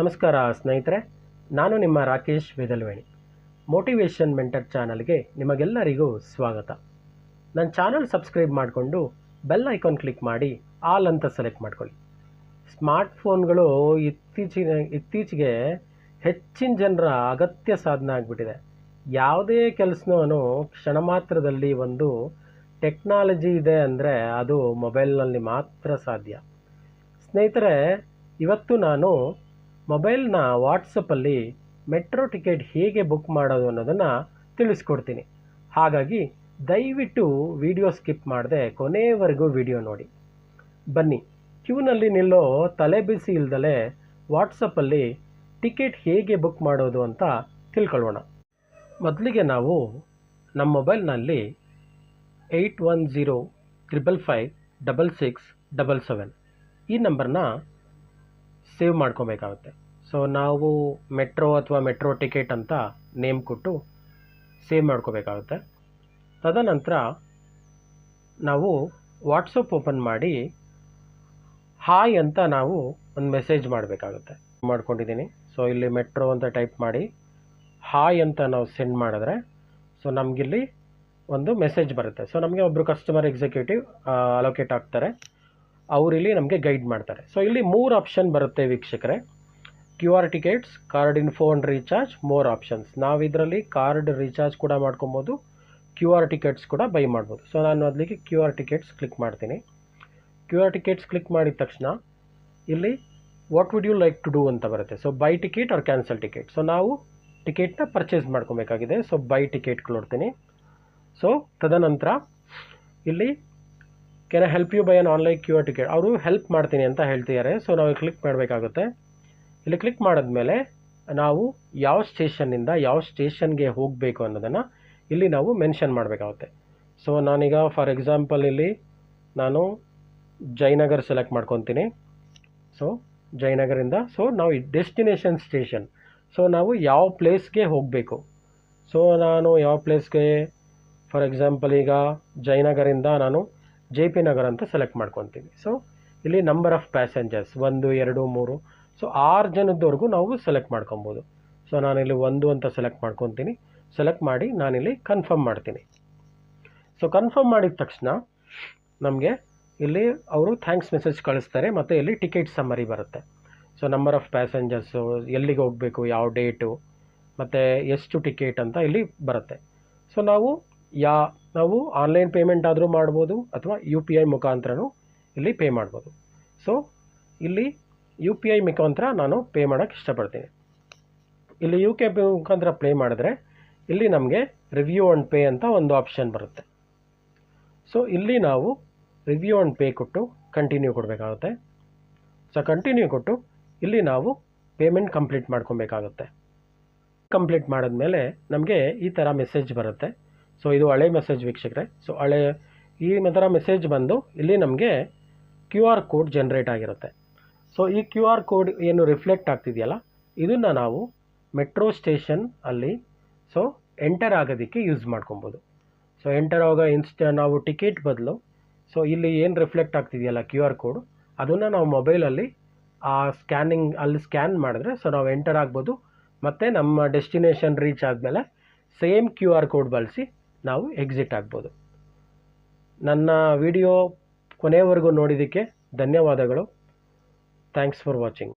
ನಮಸ್ಕಾರ ಸ್ನೇಹಿತರೆ, ನಾನು ನಿಮ್ಮ ರಾಕೇಶ್ ವೇದಲ್ವೇಣಿ. ಮೋಟಿವೇಶನ್ ಮೆಂಟರ್ ಚಾನಲ್ಗೆ ನಿಮಗೆಲ್ಲರಿಗೂ ಸ್ವಾಗತ. ನನ್ನ ಚಾನಲ್ ಸಬ್ಸ್ಕ್ರೈಬ್ ಮಾಡಿಕೊಂಡು ಬೆಲ್ ಐಕಾನ್ ಕ್ಲಿಕ್ ಮಾಡಿ ಆಲ್ ಅಂತ ಸೆಲೆಕ್ಟ್ ಮಾಡ್ಕೊಳ್ಳಿ. ಸ್ಮಾರ್ಟ್ಫೋನ್ಗಳು ಇತ್ತೀಚೆಗೆ ಹೆಚ್ಚಿನ ಜನರ ಅಗತ್ಯ ಸಾಧನ ಆಗಿಬಿಟ್ಟಿದೆ. ಯಾವುದೇ ಕೆಲಸನೂ ಕ್ಷಣ ಮಾತ್ರದಲ್ಲಿ ಒಂದು ಟೆಕ್ನಾಲಜಿ ಇದೆ ಅಂದರೆ ಅದು ಮೊಬೈಲ್ನಲ್ಲಿ ಮಾತ್ರ ಸಾಧ್ಯ. ಸ್ನೇಹಿತರೆ, ಇವತ್ತು ನಾನು ಮೊಬೈಲ್ನ ವಾಟ್ಸಪ್ಪಲ್ಲಿ ಮೆಟ್ರೋ ಟಿಕೆಟ್ ಹೇಗೆ ಬುಕ್ ಮಾಡೋದು ಅನ್ನೋದನ್ನು ತಿಳಿಸ್ಕೊಡ್ತೀನಿ. ಹಾಗಾಗಿ ದಯವಿಟ್ಟು ವಿಡಿಯೋ ಸ್ಕಿಪ್ ಮಾಡದೆ ಕೊನೆಯವರೆಗೂ ವಿಡಿಯೋ ನೋಡಿ. ಬನ್ನಿ, ಕ್ಯೂನಲ್ಲಿ ನಿಲ್ಲೋ ತಲೆ ಬಿಸಿ ಇಲ್ದಲೇ ವಾಟ್ಸಪ್ಪಲ್ಲಿ ಟಿಕೆಟ್ ಹೇಗೆ ಬುಕ್ ಮಾಡೋದು ಅಂತ ತಿಳ್ಕೊಳ್ಳೋಣ. ಮೊದಲಿಗೆ ನಾವು ನಮ್ಮ ಮೊಬೈಲ್ನಲ್ಲಿ 8105556677 ಈ ನಂಬರ್ನ ಸೇವ್ ಮಾಡ್ಕೋಬೇಕಾಗುತ್ತೆ. ಸೊ ನಾವು ಮೆಟ್ರೋ ಅಥವಾ ಮೆಟ್ರೋ ಟಿಕೆಟ್ ಅಂತ ನೇಮ್ ಕೊಟ್ಟು ಸೇವ್ ಮಾಡ್ಕೋಬೇಕಾಗುತ್ತೆ. ತದನಂತರ ನಾವು ವಾಟ್ಸಪ್ ಓಪನ್ ಮಾಡಿ ಹಾಯ್ ಅಂತ ನಾವು ಒಂದು ಮೆಸೇಜ್ ಮಾಡಬೇಕಾಗುತ್ತೆ. ಮಾಡ್ಕೊಂಡಿದ್ದೀನಿ. ಸೊ ಇಲ್ಲಿ ಮೆಟ್ರೋ ಅಂತ ಟೈಪ್ ಮಾಡಿ ಹಾಯ್ ಅಂತ ನಾವು ಸೆಂಡ್ ಮಾಡಿದ್ರೆ ಸೊ ನಮಗಿಲ್ಲಿ ಒಂದು ಮೆಸೇಜ್ ಬರುತ್ತೆ. ಸೊ ನಮಗೆ ಒಬ್ಬರು ಕಸ್ಟಮರ್ ಎಕ್ಸಿಕ್ಯೂಟಿವ್ ಅಲೋಕೇಟ್ ಆಗ್ತಾರೆ. ಅವರಿಲ್ಲಿ ನಮಗೆ ಗೈಡ್ ಮಾಡ್ತಾರೆ. ಸೊ ಇಲ್ಲಿ 3 ಆಪ್ಷನ್ ಬರುತ್ತೆ ವೀಕ್ಷಕರೇ. QR tickets, card info and recharge, more options. ನಾವು ಇದರಲ್ಲಿ ಕಾರ್ಡ್ ರೀಚಾರ್ಜ್ ಕೂಡ ಮಾಡ್ಕೊಬೋದು, QR ಟಿಕೆಟ್ಸ್ ಕೂಡ ಬೈ ಮಾಡ್ಬೋದು. ಸೊ ನಾನು ಅದಕ್ಕೆ QR ಟಿಕೆಟ್ಸ್ ಕ್ಲಿಕ್ ಮಾಡ್ತೀನಿ. QR ಟಿಕೆಟ್ಸ್ ಕ್ಲಿಕ್ ಮಾಡಿದ ತಕ್ಷಣ ಇಲ್ಲಿ what would you like to do ಅಂತ ಬರುತ್ತೆ. So buy ticket or cancel ticket. So ನಾವು ಟಿಕೆಟ್ನ ಪರ್ಚೇಸ್ ಮಾಡ್ಕೊಬೇಕಾಗಿದೆ. ಸೊ ಬೈ ಟಿಕೆಟ್ ಕೊಡ್ತೀನಿ. ಸೊ ತದನಂತರ ಇಲ್ಲಿ can I help you buy on online QR ticket. ಅವರು ಹೆಲ್ಪ್ ಮಾಡ್ತೀನಿ ಅಂತ ಹೇಳ್ತಿದ್ದಾರೆ. ಸೊ ನಾವು ಕ್ಲಿಕ್ ಮಾಡಬೇಕಾಗುತ್ತೆ. ಇಲ್ಲಿ ಕ್ಲಿಕ್ ಮಾಡಿದ್ಮೇಲೆ ನಾವು ಯಾವ ಸ್ಟೇಷನ್ನಿಂದ ಯಾವ ಸ್ಟೇಷನ್ಗೆ ಹೋಗಬೇಕು ಅನ್ನೋದನ್ನು ಇಲ್ಲಿ ನಾವು ಮೆನ್ಷನ್ ಮಾಡಬೇಕಾಗುತ್ತೆ. ಸೊ ನಾನೀಗ ಫಾರ್ ಎಕ್ಸಾಂಪಲ್ ಇಲ್ಲಿ ನಾನು ಜಯನಗರ್ ಸೆಲೆಕ್ಟ್ ಮಾಡ್ಕೊತೀನಿ. ಸೊ ಜಯನಗರಿಂದ ಸೊ ನಾವು ಡೆಸ್ಟಿನೇಷನ್ ಸ್ಟೇಷನ್. ಸೊ ನಾವು ಯಾವ ಪ್ಲೇಸ್ಗೆ ಹೋಗಬೇಕು. ಸೊ ನಾನು ಯಾವ ಪ್ಲೇಸ್ಗೆ ಫಾರ್ ಎಕ್ಸಾಂಪಲ್ ಈಗ ಜಯನಗರಿಂದ ನಾನು JP ನಗರ್ ಅಂತ ಸೆಲೆಕ್ಟ್ ಮಾಡ್ಕೊತೀನಿ. ಸೊ ಇಲ್ಲಿ ನಂಬರ್ ಆಫ್ ಪ್ಯಾಸೆಂಜರ್ಸ್ 1 2 3 ಸೊ 6 ಜನದವರೆಗೂ ನಾವು ಸೆಲೆಕ್ಟ್ ಮಾಡ್ಕೊಬೋದು. ಸೊ ನಾನಿಲ್ಲಿ 1 ಅಂತ ಸೆಲೆಕ್ಟ್ ಮಾಡ್ಕೊತೀನಿ. ಸೆಲೆಕ್ಟ್ ಮಾಡಿ ನಾನಿಲ್ಲಿ ಕನ್ಫರ್ಮ್ ಮಾಡ್ತೀನಿ. ಸೊ ಕನ್ಫರ್ಮ್ ಮಾಡಿದ ತಕ್ಷಣ ನಮಗೆ ಇಲ್ಲಿ ಅವರು ಥ್ಯಾಂಕ್ಸ್ ಮೆಸೇಜ್ ಕಳಿಸ್ತಾರೆ ಮತ್ತು ಇಲ್ಲಿ ಟಿಕೆಟ್ ಸಮ್ಮರಿ ಬರುತ್ತೆ. ಸೊ ನಂಬರ್ ಆಫ್ ಪ್ಯಾಸೆಂಜರ್ಸು, ಎಲ್ಲಿಗೆ ಹೋಗಬೇಕು, ಯಾವ ಡೇಟು ಮತ್ತು ಎಷ್ಟು ಟಿಕೆಟ್ ಅಂತ ಇಲ್ಲಿ ಬರುತ್ತೆ. ಸೊ ನಾವು ಆನ್ಲೈನ್ ಪೇಮೆಂಟ್ ಆದರೂ ಮಾಡ್ಬೋದು ಅಥವಾ UPI ಮುಖಾಂತರನೂ ಇಲ್ಲಿ ಪೇ ಮಾಡ್ಬೋದು. ಸೊ ಇಲ್ಲಿ UPI ಮುಖಾಂತರ ನಾನು ಪೇ ಮಾಡೋಕ್ಕೆ ಇಷ್ಟಪಡ್ತೀನಿ. ಇಲ್ಲಿ UPI ಮುಖಾಂತರ ಪೇ ಮಾಡಿದ್ರೆ ಇಲ್ಲಿ ನಮಗೆ ರಿವ್ಯೂ ಆ್ಯಂಡ್ ಪೇ ಅಂತ ಒಂದು ಆಪ್ಷನ್ ಬರುತ್ತೆ. ಸೊ ಇಲ್ಲಿ ನಾವು ರಿವ್ಯೂ ಆ್ಯಂಡ್ ಪೇ ಕೊಟ್ಟು ಕಂಟಿನ್ಯೂ ಕೊಡಬೇಕಾಗುತ್ತೆ. ಸೊ ಕಂಟಿನ್ಯೂ ಕೊಟ್ಟು ಇಲ್ಲಿ ನಾವು ಪೇಮೆಂಟ್ ಕಂಪ್ಲೀಟ್ ಮಾಡ್ಕೊಬೇಕಾಗುತ್ತೆ. ಕಂಪ್ಲೀಟ್ ಮಾಡಿದ್ಮೇಲೆ ನಮಗೆ ಈ ಥರ ಮೆಸೇಜ್ ಬರುತ್ತೆ. ಸೊ ಇದು ಹಳೆ ಮೆಸೇಜ್ ವೀಕ್ಷಕರೇ. ಸೊ ಈ ಥರ ಮೆಸೇಜ್ ಬಂದು ಇಲ್ಲಿ ನಮಗೆ QR ಕೋಡ್ ಜನ್ರೇಟ್ ಆಗಿರುತ್ತೆ. ಸೊ ಈ QR ಕೋಡ್ ಏನು ರಿಫ್ಲೆಕ್ಟ್ ಆಗ್ತಿದೆಯಲ್ಲ ಇದನ್ನು ನಾವು ಮೆಟ್ರೋ ಸ್ಟೇಷನ್ ಅಲ್ಲಿ ಸೊ ಎಂಟರ್ ಆಗೋದಕ್ಕೆ ಯೂಸ್ ಮಾಡ್ಕೊಬೋದು. ಸೊ ಎಂಟರ್ ಆಗ ನಾವು ಟಿಕೆಟ್ ಬದಲು ಸೊ ಇಲ್ಲಿ ಏನು ರಿಫ್ಲೆಕ್ಟ್ ಆಗ್ತಿದೆಯಲ್ಲ QR ಕೋಡ್ ಅದನ್ನು ನಾವು ಮೊಬೈಲಲ್ಲಿ ಅಲ್ಲಿ ಸ್ಕ್ಯಾನ್ ಮಾಡಿದ್ರೆ ಸೊ ನಾವು ಎಂಟರ್ ಆಗ್ಬೋದು. ಮತ್ತು ನಮ್ಮ ಡೆಸ್ಟಿನೇಷನ್ ರೀಚ್ ಆದಮೇಲೆ ಸೇಮ್ QR ಕೋಡ್ ಬಳಸಿ ನಾವು ಎಕ್ಸಿಟ್ ಆಗ್ಬೋದು. ನನ್ನ ವಿಡಿಯೋ ಕೊನೆಯವರೆಗೂ ನೋಡಿದ್ದಕ್ಕೆ ಧನ್ಯವಾದಗಳು. Thanks for watching.